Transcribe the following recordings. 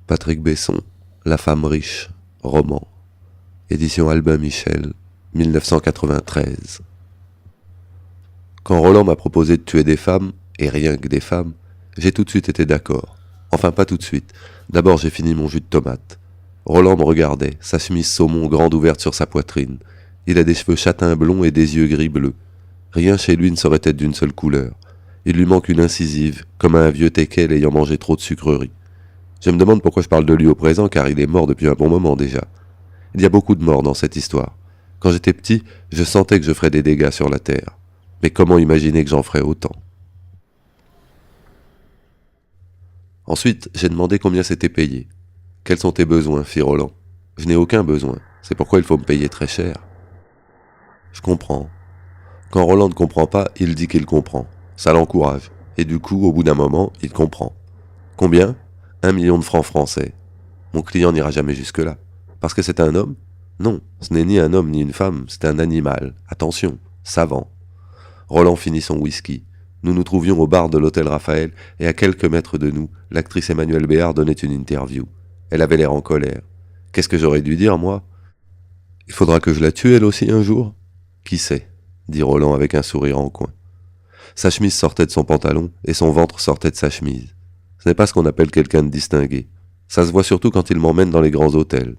Patrick Besson, La femme riche, roman. Édition Albin Michel, 1993. Quand Roland m'a proposé de tuer des femmes, et rien que des femmes, j'ai tout de suite été d'accord. Enfin, pas tout de suite. D'abord, j'ai fini mon jus de tomate. Roland me regardait, sa chemise saumon grande ouverte sur sa poitrine. Il a des cheveux châtain blonds et des yeux gris bleus. Rien chez lui ne saurait être d'une seule couleur. Il lui manque une incisive, comme à un vieux teckel ayant mangé trop de sucreries. Je me demande pourquoi je parle de lui au présent, car il est mort depuis un bon moment déjà. Il y a beaucoup de morts dans cette histoire. Quand j'étais petit, je sentais que je ferais des dégâts sur la terre. Mais comment imaginer que j'en ferais autant? Ensuite, j'ai demandé combien c'était payé. Quels sont tes besoins, fit Roland. Je n'ai aucun besoin, c'est pourquoi il faut me payer très cher. Je comprends. Quand Roland ne comprend pas, il dit qu'il comprend. Ça l'encourage. Et du coup, au bout d'un moment, il comprend. Combien? 1 million de francs français. Mon client n'ira jamais jusque-là. Parce que c'est un homme? Non, ce n'est ni un homme ni une femme, c'est un animal. Attention, savant. Roland finit son whisky. Nous nous trouvions au bar de l'hôtel Raphaël et à quelques mètres de nous, l'actrice Emmanuelle Béard donnait une interview. Elle avait l'air en colère. Qu'est-ce que j'aurais dû dire, moi? Il faudra que je la tue elle aussi un jour? Qui sait? Dit Roland avec un sourire en coin. Sa chemise sortait de son pantalon et son ventre sortait de sa chemise. Ce n'est pas ce qu'on appelle quelqu'un de distingué. Ça se voit surtout quand il m'emmène dans les grands hôtels.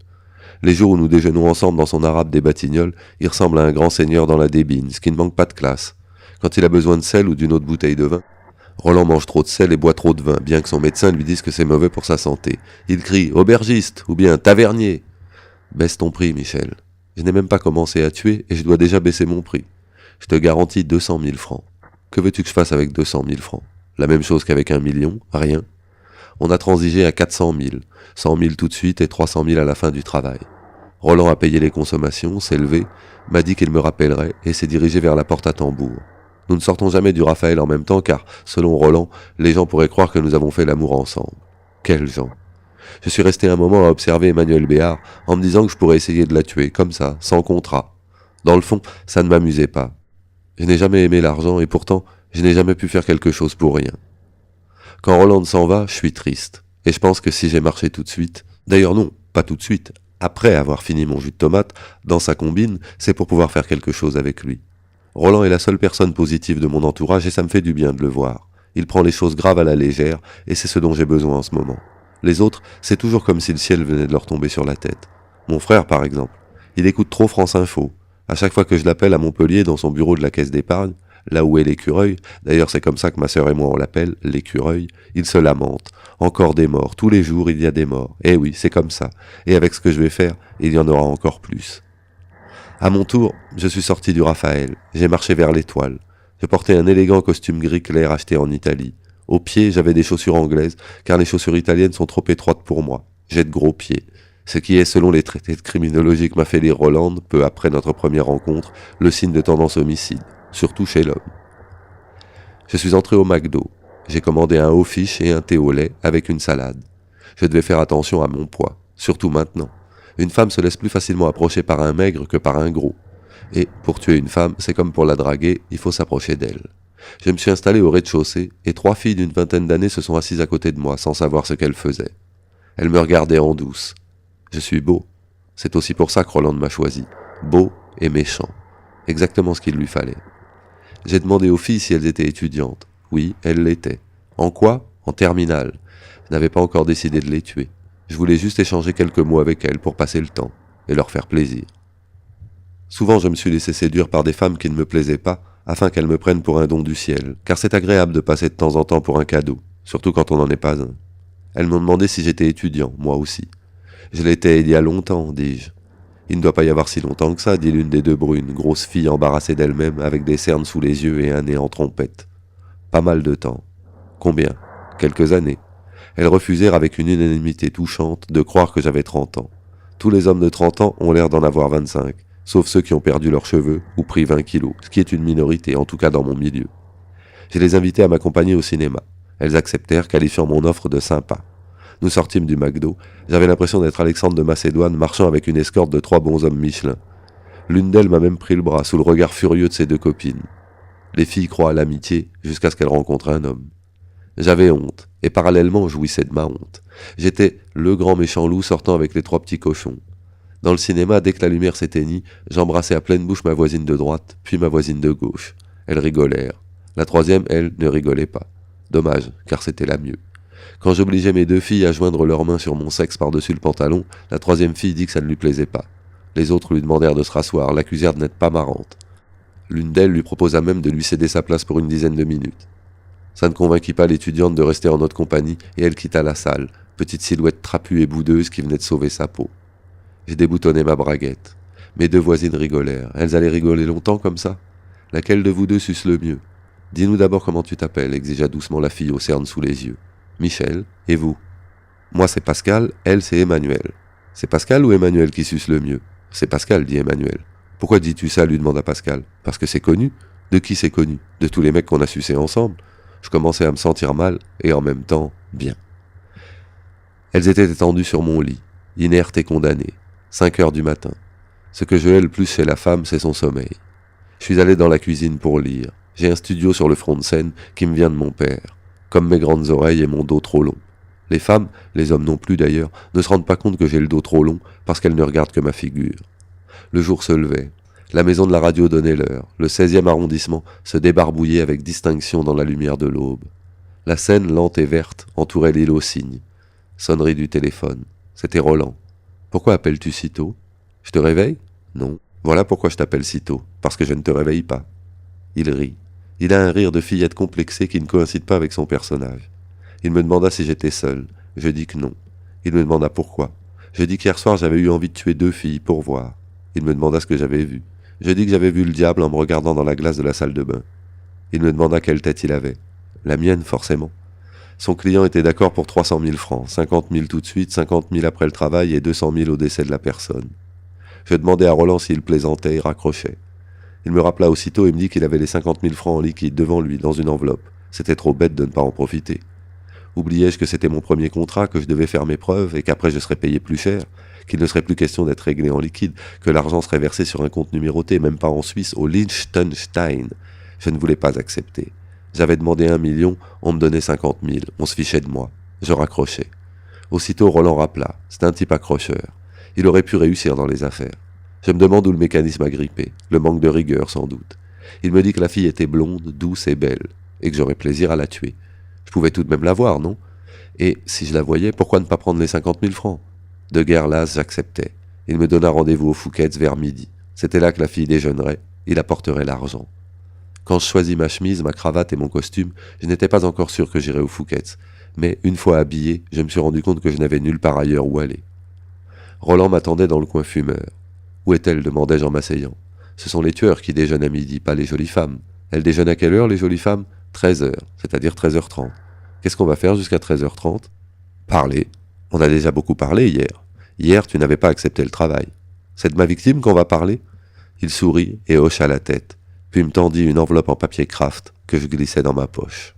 Les jours où nous déjeunons ensemble dans son arabe des Batignolles, il ressemble à un grand seigneur dans la débine, ce qui ne manque pas de classe. Quand il a besoin de sel ou d'une autre bouteille de vin, Roland mange trop de sel et boit trop de vin, bien que son médecin lui dise que c'est mauvais pour sa santé. Il crie « aubergiste » ou bien « tavernier ». Baisse ton prix, Michel. Je n'ai même pas commencé à tuer et je dois déjà baisser mon prix. Je te garantis 200 000 francs. Que veux-tu que je fasse avec 200 000 francs? La même chose qu'avec 1 million, rien. On a transigé à 400 000, 100 000 tout de suite et 300 000 à la fin du travail. Roland a payé les consommations, s'est levé, m'a dit qu'il me rappellerait et s'est dirigé vers la porte à tambour. Nous ne sortons jamais du Raphaël en même temps car, selon Roland, les gens pourraient croire que nous avons fait l'amour ensemble. Quels gens! Je suis resté un moment à observer Emmanuelle Béard en me disant que je pourrais essayer de la tuer, comme ça, sans contrat. Dans le fond, ça ne m'amusait pas. Je n'ai jamais aimé l'argent et pourtant, je n'ai jamais pu faire quelque chose pour rien. Quand Roland s'en va, je suis triste. Et je pense que si j'ai marché tout de suite, d'ailleurs non, pas tout de suite, après avoir fini mon jus de tomate, dans sa combine, c'est pour pouvoir faire quelque chose avec lui. Roland est la seule personne positive de mon entourage et ça me fait du bien de le voir. Il prend les choses graves à la légère et c'est ce dont j'ai besoin en ce moment. Les autres, c'est toujours comme si le ciel venait de leur tomber sur la tête. Mon frère, par exemple, il écoute trop France Info. À chaque fois que je l'appelle à Montpellier dans son bureau de la caisse d'épargne, là où est l'écureuil, d'ailleurs c'est comme ça que ma sœur et moi on l'appelle, l'écureuil, il se lamente. Encore des morts, tous les jours il y a des morts. Eh oui, c'est comme ça. Et avec ce que je vais faire, il y en aura encore plus. À mon tour, je suis sorti du Raphaël. J'ai marché vers l'Étoile. Je portais un élégant costume gris clair acheté en Italie. Aux pieds, j'avais des chaussures anglaises, car les chaussures italiennes sont trop étroites pour moi. J'ai de gros pieds. Ce qui est, selon les traités de criminologie que m'a fait lire Roland, peu après notre première rencontre, le signe de tendance homicide, surtout chez l'homme. Je suis entré au McDo. J'ai commandé un haut fiche et un thé au lait avec une salade. Je devais faire attention à mon poids, surtout maintenant. Une femme se laisse plus facilement approcher par un maigre que par un gros. Et pour tuer une femme, c'est comme pour la draguer, il faut s'approcher d'elle. Je me suis installé au rez-de-chaussée et 3 filles d'une vingtaine d'années se sont assises à côté de moi sans savoir ce qu'elles faisaient. Elles me regardaient en douce. Je suis beau. C'est aussi pour ça que Roland m'a choisi. Beau et méchant. Exactement ce qu'il lui fallait. J'ai demandé aux filles si elles étaient étudiantes. Oui, elles l'étaient. En quoi? En terminale. Je n'avais pas encore décidé de les tuer. Je voulais juste échanger quelques mots avec elles pour passer le temps et leur faire plaisir. Souvent je me suis laissé séduire par des femmes qui ne me plaisaient pas afin qu'elles me prennent pour un don du ciel, car c'est agréable de passer de temps en temps pour un cadeau, surtout quand on n'en est pas un. Elles m'ont demandé si j'étais étudiant, moi aussi. Je l'étais il y a longtemps, dis-je. Il ne doit pas y avoir si longtemps que ça, dit l'une des deux brunes, grosse fille embarrassée d'elle-même, avec des cernes sous les yeux et un nez en trompette. Pas mal de temps. Combien? Quelques années. Elles refusèrent avec une unanimité touchante de croire que j'avais 30 ans. Tous les hommes de 30 ans ont l'air d'en avoir 25, sauf ceux qui ont perdu leurs cheveux ou pris 20 kilos, ce qui est une minorité, en tout cas dans mon milieu. Je les invitais à m'accompagner au cinéma. Elles acceptèrent, qualifiant mon offre de sympa. Nous sortîmes du McDo. J'avais l'impression d'être Alexandre de Macédoine marchant avec une escorte de 3 bonshommes Michelin. L'une d'elles m'a même pris le bras sous le regard furieux de ses 2 copines. Les filles croient à l'amitié jusqu'à ce qu'elles rencontrent un homme. J'avais honte, et parallèlement jouissais de ma honte. J'étais le grand méchant loup sortant avec les 3 petits cochons. Dans le cinéma, dès que la lumière s'éteignit, j'embrassais à pleine bouche ma voisine de droite, puis ma voisine de gauche. Elles rigolèrent. La troisième, elle, ne rigolait pas. Dommage, car c'était la mieux. Quand j'obligeais mes 2 filles à joindre leurs mains sur mon sexe par-dessus le pantalon, la troisième fille dit que ça ne lui plaisait pas. Les autres lui demandèrent de se rasseoir, l'accusèrent de n'être pas marrante. L'une d'elles lui proposa même de lui céder sa place pour une dizaine de minutes. Ça ne convainquit pas l'étudiante de rester en notre compagnie et elle quitta la salle, petite silhouette trapue et boudeuse qui venait de sauver sa peau. J'ai déboutonné ma braguette. Mes 2 voisines rigolèrent. Elles allaient rigoler longtemps comme ça? Laquelle de vous 2 suce le mieux? Dis-nous d'abord comment tu t'appelles, exigea doucement la fille aux cernes sous les yeux. Michel, et vous? Moi c'est Pascal, elle c'est Emmanuel. C'est Pascal ou Emmanuel qui suce le mieux? C'est Pascal, dit Emmanuel. Pourquoi dis-tu ça, lui demanda Pascal. Parce que c'est connu. De qui c'est connu? De tous les mecs qu'on a sucés ensemble. Je commençais à me sentir mal, et en même temps, bien. Elles étaient étendues sur mon lit, inertes et condamnées. 5 heures du matin. Ce que je hais le plus chez la femme, c'est son sommeil. Je suis allé dans la cuisine pour lire. J'ai un studio sur le front de scène qui me vient de mon père, comme mes grandes oreilles et mon dos trop long. Les femmes, les hommes non plus d'ailleurs, ne se rendent pas compte que j'ai le dos trop long parce qu'elles ne regardent que ma figure. Le jour se levait. La maison de la radio donnait l'heure. Le 16e arrondissement se débarbouillait avec distinction dans la lumière de l'aube. La Seine, lente et verte, entourait l'île aux cygnes. Sonnerie du téléphone. C'était Roland. Pourquoi appelles-tu si tôt? Je te réveille? Non. Voilà pourquoi je t'appelle si tôt. Parce que je ne te réveille pas. Il rit. Il a un rire de fillette complexée qui ne coïncide pas avec son personnage. Il me demanda si j'étais seul. Je dis que non. Il me demanda pourquoi. Je dis qu'hier soir j'avais eu envie de tuer 2 filles pour voir. Il me demanda ce que j'avais vu. Je dis que j'avais vu le diable en me regardant dans la glace de la salle de bain. Il me demanda quelle tête il avait. La mienne, forcément. Son client était d'accord pour 300 000 francs, 50 000 tout de suite, 50 000 après le travail et 200 000 au décès de la personne. Je demandais à Roland s'il plaisantait et raccrochait. Il me rappela aussitôt et me dit qu'il avait les 50 000 francs en liquide devant lui, dans une enveloppe. C'était trop bête de ne pas en profiter. Oubliais-je que c'était mon premier contrat, que je devais faire mes preuves et qu'après je serais payé plus cher, qu'il ne serait plus question d'être réglé en liquide, que l'argent serait versé sur un compte numéroté, même pas en Suisse, au Liechtenstein. Je ne voulais pas accepter. J'avais demandé 1 million, on me donnait 50 000, on se fichait de moi. Je raccrochais. Aussitôt Roland rappela, c'est un type accrocheur. Il aurait pu réussir dans les affaires. Je me demande où le mécanisme a grippé, le manque de rigueur sans doute. Il me dit que la fille était blonde, douce et belle, et que j'aurais plaisir à la tuer. Je pouvais tout de même la voir, non? Et si je la voyais, pourquoi ne pas prendre les 50 000 francs? De guerre lasse, j'acceptais. Il me donna rendez-vous au Fouquet's vers midi. C'était là que la fille déjeunerait, il apporterait l'argent. Quand je choisis ma chemise, ma cravate et mon costume, je n'étais pas encore sûr que j'irais au Fouquet's. Mais une fois habillé, je me suis rendu compte que je n'avais nulle part ailleurs où aller. Roland m'attendait dans le coin fumeur. Où est-elle? demandai-je en m'asseyant. Ce sont les tueurs qui déjeunent à midi, pas les jolies femmes. Elles déjeunent à quelle heure, les jolies femmes? 13h, c'est-à-dire 13h30. Qu'est-ce qu'on va faire jusqu'à 13h30? Parler. On a déjà beaucoup parlé hier. Hier, tu n'avais pas accepté le travail. C'est de ma victime qu'on va parler? Il sourit et hocha la tête, puis me tendit une enveloppe en papier kraft que je glissai dans ma poche.